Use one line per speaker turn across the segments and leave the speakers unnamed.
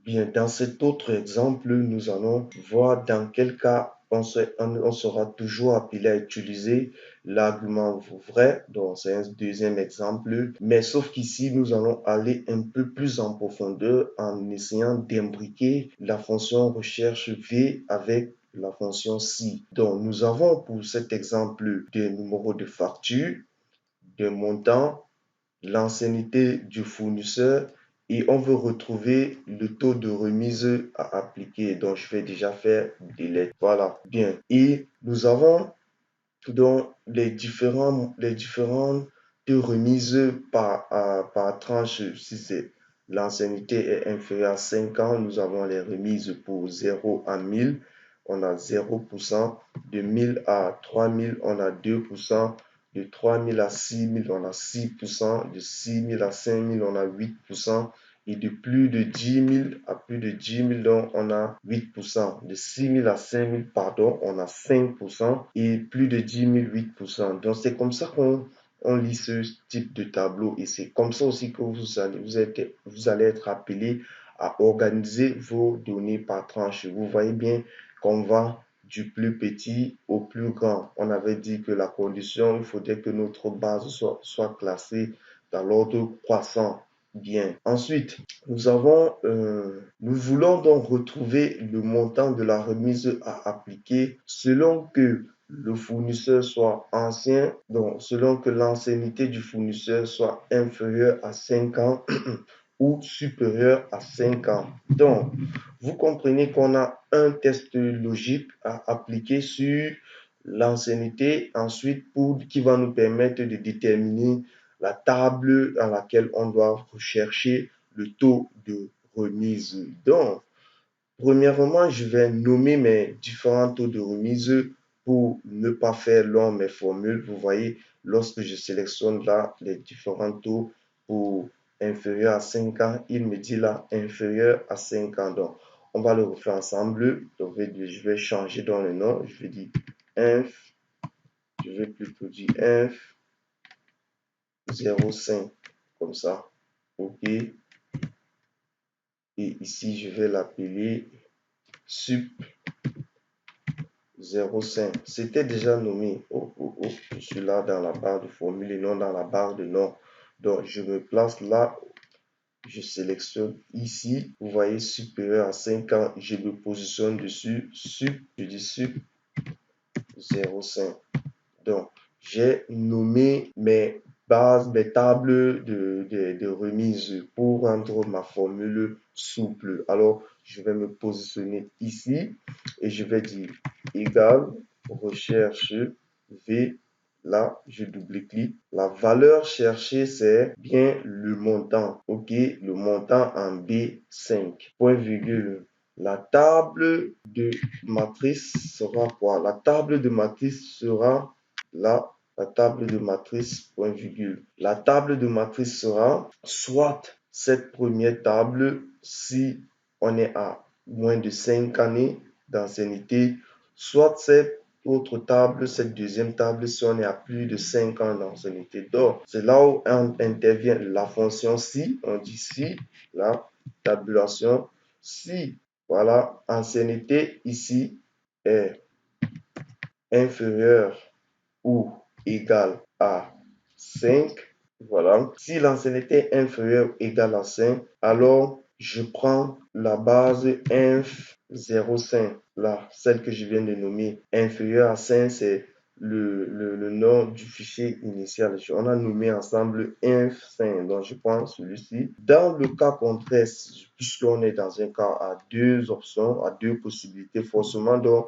Bien, dans cet autre exemple, nous allons voir dans quel cas on sera toujours appelé à utiliser l'argument vrai. Donc, c'est un deuxième exemple. Mais sauf qu'ici, nous allons aller un peu plus en profondeur en essayant d'imbriquer la fonction recherche V avec la fonction si. Donc, nous avons pour cet exemple des numéros de facture, des montants, l'ancienneté du fournisseur et on veut retrouver le taux de remise à appliquer. Donc, je vais déjà faire delete. Voilà, bien. Et nous avons donc les différentes remises par tranche. Si c'est l'ancienneté est inférieure à 5 ans, nous avons les remises pour 0 à 1000, on a 0%, de 1000 à 3000, on a 2%, de 3000 à 6000, on a 6%, de 6000 à 5000, on a 8%, et de plus de 10 000 à plus de 10 000, donc on a 8%. De 6 000 à 5 000, pardon, on a 5%, et plus de 10 000, 8%. Donc c'est comme ça qu'on lit ce type de tableau, et c'est comme ça aussi que vous allez être appelé à organiser vos données par tranche. Vous voyez bien qu'on va du plus petit au plus grand. On avait dit que la condition, il faudrait que notre base soit classée dans l'ordre croissant. Bien. Ensuite, nous voulons donc retrouver le montant de la remise à appliquer selon que le fournisseur soit ancien, donc selon que l'ancienneté du fournisseur soit inférieure à 5 ans ou supérieure à 5 ans. Donc, vous comprenez qu'on a un test logique à appliquer sur l'ancienneté, ensuite qui va nous permettre de déterminer la table dans laquelle on doit rechercher le taux de remise. Donc, premièrement, je vais nommer mes différents taux de remise pour ne pas faire long mes formules. Vous voyez, lorsque je sélectionne là les différents taux pour inférieur à 5 ans, il me dit là inférieur à 5 ans. Donc, on va le refaire ensemble. Donc, je vais changer dans le nom. Je vais dire inf. Je vais plutôt dire inf 0,5 comme ça. OK. Et ici, je vais l'appeler sup 0,5. C'était déjà nommé. Je suis là dans la barre de formule et non dans la barre de nom. Donc, je me place là. Je sélectionne ici. Vous voyez, supérieur à 5 ans. Je me positionne dessus. Je dis sup 0,5. Donc, j'ai nommé mes bases, mes tables de remise pour rendre ma formule souple. Alors, je vais me positionner ici et je vais dire égal recherche V. Là, je double-clique. La valeur cherchée, c'est bien le montant. OK, le montant en B5. Point virgule. La table de matrice sera quoi? La table de matrice sera là, la table de matrice, point virgule. La table de matrice sera soit cette première table si on est à moins de 5 années d'ancienneté, soit cette autre table, cette deuxième table si on est à plus de 5 ans d'ancienneté. Donc, c'est là où intervient la fonction si, on dit si, la tabulation, si, voilà, ancienneté ici est inférieure ou égal à 5, voilà. Si l'ancienneté est inférieure ou égale à 5, alors je prends la base inf 0,5, là, celle que je viens de nommer. Inférieure à 5, c'est le nom du fichier initial. On a nommé ensemble inf5, donc je prends celui-ci. Dans le cas contraire, puisqu'on est dans un cas à deux options, à deux possibilités, forcément, donc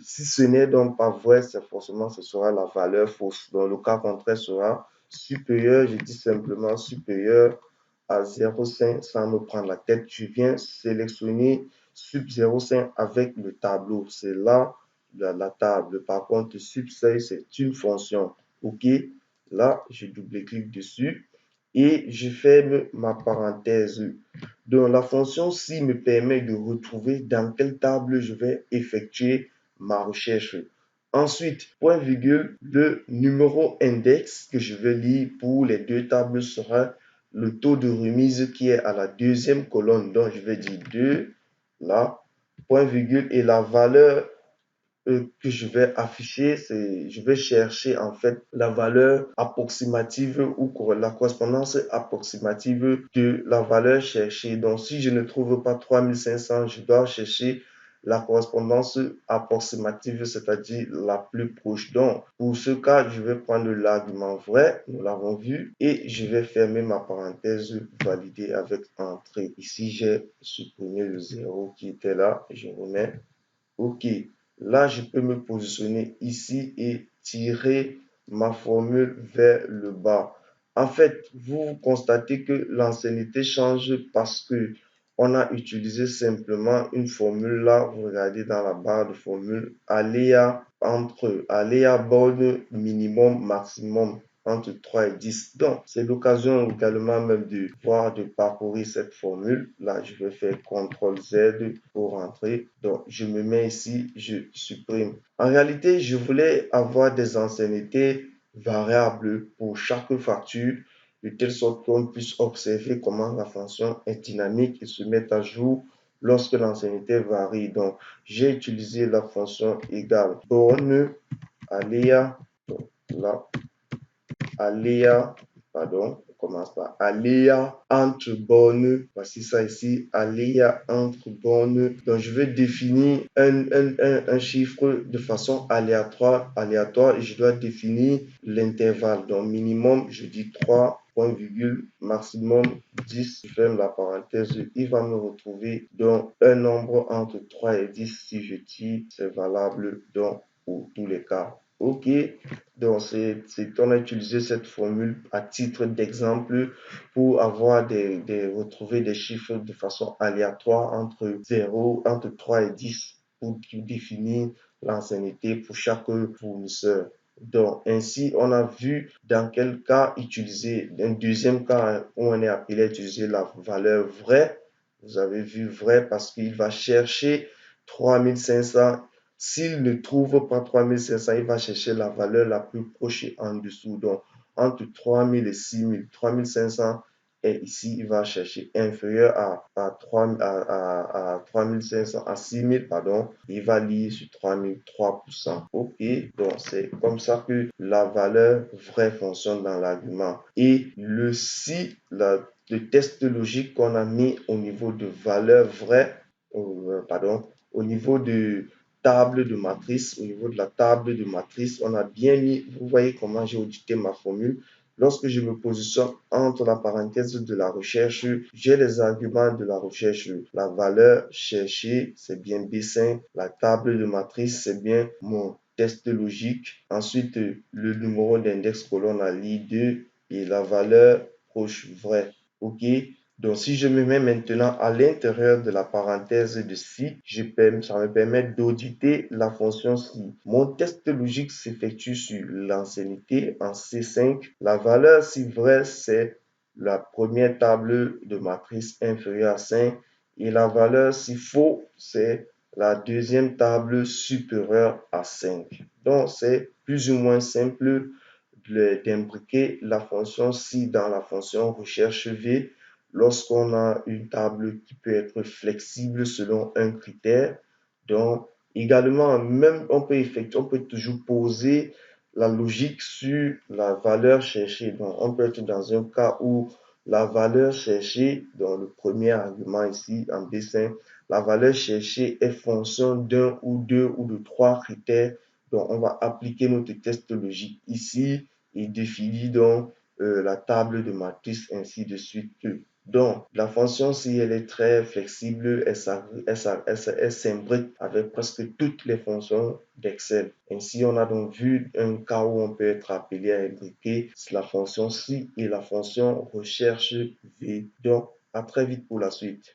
si ce n'est donc pas vrai, c'est forcément ce sera la valeur fausse. Donc le cas contraire sera supérieur, je dis simplement supérieur à 0,5 sans me prendre la tête. Je viens sélectionner sub 0,5 avec le tableau. C'est là la table. Par contre, sub 6, c'est une fonction. OK. Là, je double-clique dessus et je ferme ma parenthèse. Donc, la fonction si me permet de retrouver dans quelle table je vais effectuer ma recherche. Ensuite, point virgule, le numéro index que je vais lire pour les deux tables sera le taux de remise qui est à la deuxième colonne. Donc, je vais dire 2, là, point virgule, et la valeur que je vais afficher, je vais chercher en fait la valeur approximative ou la correspondance approximative de la valeur cherchée. Donc, si je ne trouve pas 3500, je dois chercher la correspondance approximative, c'est-à-dire la plus proche. Donc, pour ce cas, je vais prendre l'argument vrai, nous l'avons vu, et je vais fermer ma parenthèse validée avec entrée. Ici, j'ai supprimé le 0 qui était là, je remets OK. Là, je peux me positionner ici et tirer ma formule vers le bas. En fait, vous constatez que l'ancienneté change parce que on a utilisé simplement une formule là. Vous regardez dans la barre de formule, aléa entre aléa borne minimum, maximum entre 3 et 10. Donc, c'est l'occasion également même de voir, de parcourir cette formule. Là, je vais faire CTRL Z pour rentrer. Donc, je me mets ici, je supprime. En réalité, je voulais avoir des anciennetés variables pour chaque facture, de telle sorte qu'on puisse observer comment la fonction est dynamique et se met à jour lorsque l'ancienneté varie. Donc, j'ai utilisé la fonction égale borne aléa. Donc, là, aléa, pardon, on commence par aléa entre bornes. Voici ça ici, aléa entre bornes. Donc, je vais définir un chiffre de façon aléatoire et je dois définir l'intervalle. Donc, minimum, je dis 3, point virgule, maximum 10, je ferme la parenthèse, il va me retrouver dans un nombre entre 3 et 10. Si je tire, c'est valable donc pour tous les cas. OK, donc on a utilisé cette formule à titre d'exemple pour avoir retrouver des chiffres de façon aléatoire entre 0, entre 3 et 10 pour définir l'ancienneté pour chaque fournisseur. Donc, ainsi, on a vu dans quel cas utiliser, un deuxième cas où on est appelé à utiliser la valeur vraie. Vous avez vu vrai parce qu'il va chercher 3500. S'il ne trouve pas 3500, il va chercher la valeur la plus proche en dessous. Donc, entre 3000 et 6000, 3500 et ici, il va chercher inférieur à 3500, à 6000, pardon. Il va lire sur 3000, 3%. OK, donc c'est comme ça que la valeur vraie fonctionne dans l'argument. Et le si, le test logique qu'on a mis au niveau de valeur vraie, pardon, au niveau de table de matrice, au niveau de la table de matrice, on a bien mis, vous voyez comment j'ai audité ma formule. Lorsque je me positionne entre la parenthèse de la recherche, j'ai les arguments de la recherche. La valeur cherchée, c'est bien B5. La table de matrice, c'est bien mon test logique. Ensuite, le numéro d'index colonne à l'I2 et la valeur proche vraie. OK? Donc, si je me mets maintenant à l'intérieur de la parenthèse de si, ça me permet d'auditer la fonction si. Mon test logique s'effectue sur l'ancienneté en C5. La valeur si vraie, c'est la première table de matrice inférieure à 5. Et la valeur si faux, c'est la deuxième table supérieure à 5. Donc, c'est plus ou moins simple d'imbriquer la fonction si dans la fonction recherche V lorsqu'on a une table qui peut être flexible selon un critère. Donc, également, même on peut toujours poser la logique sur la valeur cherchée. Donc, on peut être dans un cas où la valeur cherchée, dans le premier argument ici en dessin, la valeur cherchée est fonction d'un ou deux ou de trois critères. Donc, on va appliquer notre test logique ici et définir donc la table de matrice ainsi de suite. Donc, la fonction, si elle est très flexible, elle s'imbrique avec presque toutes les fonctions d'Excel. Ainsi, on a donc vu un cas où on peut être appelé à imbriquer la fonction si et la fonction recherche V. Donc, à très vite pour la suite.